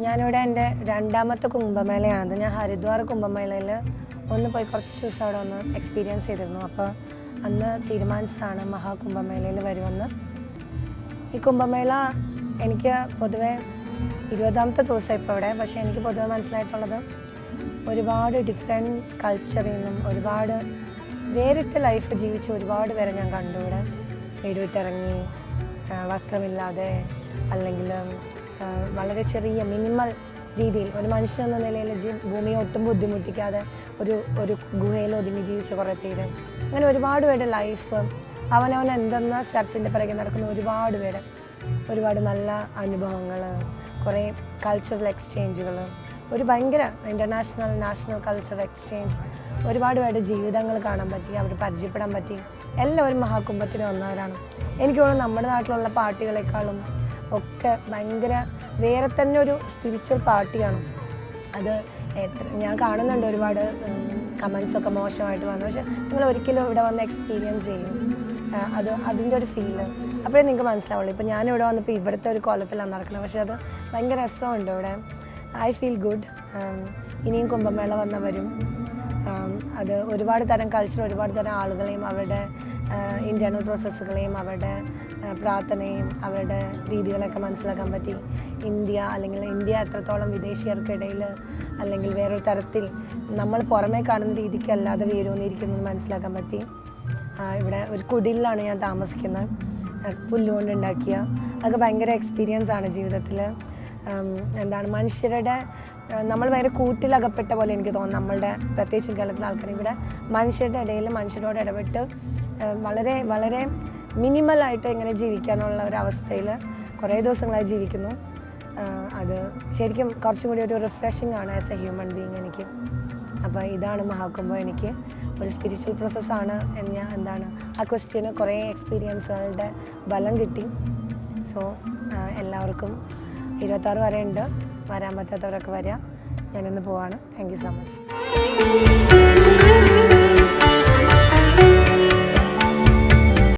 ഞാനിവിടെ എൻ്റെ രണ്ടാമത്തെ കുംഭമേളയാണത്. ഞാൻ ഹരിദ്വാർ കുംഭമേളയിൽ ഒന്ന് പോയി കുറച്ച് ദിവസം അവിടെ ഒന്ന് എക്സ്പീരിയൻസ് ചെയ്തിരുന്നു. അപ്പോൾ അന്ന് തീരുമാനിച്ചതാണ് മഹാകുംഭമേളയിൽ വരുമെന്ന്. ഈ കുംഭമേള എനിക്ക് പൊതുവെ 20ാമത്തെ ദിവസം ഇപ്പോൾ ഇവിടെ, പക്ഷേ എനിക്ക് പൊതുവെ മനസ്സിലായിട്ടുള്ളത് ഒരുപാട് ഡിഫറെൻറ്റ് കൾച്ചറിൽ നിന്നും ഒരുപാട് വേറിട്ട ലൈഫ് ജീവിച്ച ഒരുപാട് പേരെ ഞാൻ കണ്ടു ഇവിടെ. വീട് വിട്ടിറങ്ങി വസ്ത്രമില്ലാതെ അല്ലെങ്കിൽ വളരെ ചെറിയ മിനിമൽ രീതിയിൽ ഒരു മനുഷ്യനെന്ന നിലയിൽ ഭൂമിയെ ഒട്ടും ബുദ്ധിമുട്ടിക്കാതെ ഒരു ഗുഹയിൽ ഒതുങ്ങി ജീവിച്ച കുറേ പേര്. അങ്ങനെ ഒരുപാട് പേരുടെ ലൈഫ് അവനവൻ എന്തെന്ന സെർച്ചിൻ്റെ പിറകെ നടക്കുന്ന ഒരുപാട് പേര്, ഒരുപാട് നല്ല അനുഭവങ്ങൾ, കുറേ കൾച്ചറൽ എക്സ്ചേഞ്ചുകൾ, ഒരു ഭയങ്കര ഇൻ്റർനാഷണൽ നാഷണൽ കൾച്ചർ എക്സ്ചേഞ്ച്, ഒരുപാട് പേരുടെ ജീവിതങ്ങൾ കാണാൻ പറ്റി, അവർ പരിചയപ്പെടാൻ പറ്റി. എല്ലാവരും മഹാകുംഭത്തിന് വന്നവരാണ്. എനിക്ക് തോന്നുന്നു നമ്മുടെ നാട്ടിലുള്ള പാർട്ടികളെക്കാളും ഒക്കെ ഭയങ്കര വേറെ തന്നെ ഒരു സ്പിരിച്വൽ പാർട്ടിയാണ് അത്. ഞാൻ കാണുന്നുണ്ട് ഒരുപാട് കമൻസൊക്കെ മോശമായിട്ട് വന്നു, പക്ഷെ നിങ്ങൾ ഒരിക്കലും ഇവിടെ വന്ന് എക്സ്പീരിയൻസ് ചെയ്യും അതിൻ്റെ ഒരു ഫീല് അപ്പോഴേ നിങ്ങൾക്ക് മനസ്സിലാവുള്ളൂ. ഇപ്പോൾ ഞാനിവിടെ വന്നപ്പോൾ ഇവിടുത്തെ ഒരു കോലത്തിലാണ് നടക്കുന്നത്, പക്ഷെ അത് ഭയങ്കര രസമുണ്ട് ഇവിടെ. I feel good. ഇനിയും കുംഭമേള വന്നവരും അത് ഒരുപാട് തരം കൾച്ചർ, ഒരുപാട് തരം ആളുകളെയും അവരുടെ ഇൻറ്റേർണൽ പ്രോസസ്സുകളെയും അവരുടെ പ്രാർത്ഥനയും അവരുടെ രീതികളൊക്കെ മനസ്സിലാക്കാൻ പറ്റി. ഇന്ത്യ എത്രത്തോളം വിദേശീയർക്കിടയിൽ അല്ലെങ്കിൽ വേറൊരു തരത്തിൽ നമ്മൾ പുറമേ കാണുന്ന രീതിക്കല്ലാതെ വേരൂന്നിരിക്കുന്നത് മനസ്സിലാക്കാൻ പറ്റി. ഇവിടെ ഒരു കുടിലാണ് ഞാൻ താമസിക്കുന്നത്, പുല്ലുകൊണ്ട് ഉണ്ടാക്കിയ. അതൊക്കെ ഭയങ്കര എക്സ്പീരിയൻസ് ആണ് ജീവിതത്തിൽ. മനുഷ്യരുടെ നമ്മൾ ഭയങ്കര കൂട്ടിലകപ്പെട്ട പോലെ എനിക്ക് തോന്നുന്നു. നമ്മളുടെ പ്രത്യേകിച്ചും കേരളത്തിലെ ആൾക്കാർ ഇവിടെ മനുഷ്യരുടെ ഇടയിൽ മനുഷ്യരോട് ഇടപെട്ട് വളരെ വളരെ മിനിമലായിട്ട് എങ്ങനെ ജീവിക്കാനുള്ള ഒരവസ്ഥയിൽ കുറേ ദിവസങ്ങളായി ജീവിക്കുന്നു. അത് ശരിക്കും കുറച്ചും കൂടി ഒരു റിഫ്രഷിംഗ് ആണ് ആസ് എ ഹ്യൂമൻ ബീങ് എനിക്ക്. അപ്പോൾ ഇതാണ് മഹാകുംഭം. എനിക്ക് ഒരു സ്പിരിച്വൽ പ്രോസസ്സാണ്. ആ ക്വസ്റ്റ്യന് കുറേ എക്സ്പീരിയൻസുകളുടെ ബലം കിട്ടി. സോ എല്ലാവർക്കും 26 വരെ ഉണ്ട്, വരാൻ പറ്റാത്തവരൊക്കെ വരിക. ഞാനിന്ന് പോവാണ്. Thank you so much.